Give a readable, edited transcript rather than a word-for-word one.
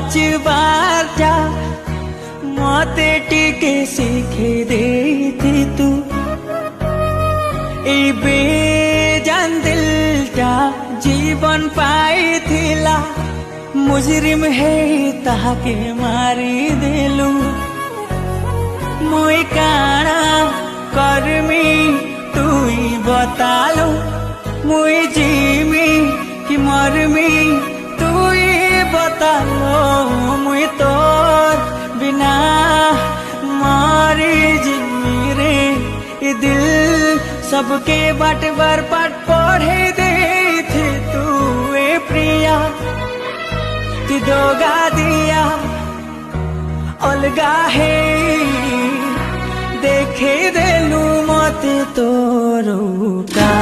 बचबारटा मते टिके शिखे देती तू ए बेजान दिलटा जीवन पाइथिला मुजरिम है ताके मारी देलु मुई काना कर्मी तुई बतालु मुई जीमी कि मरमी तुई बतालो मुई तोर बिना मारी जिमी रे ये दिल सबके बाट बार पाठ पढ़े दे थे तू ए प्रिया तू दोगा दिया अलगा है देखे देलू मत तोरू का।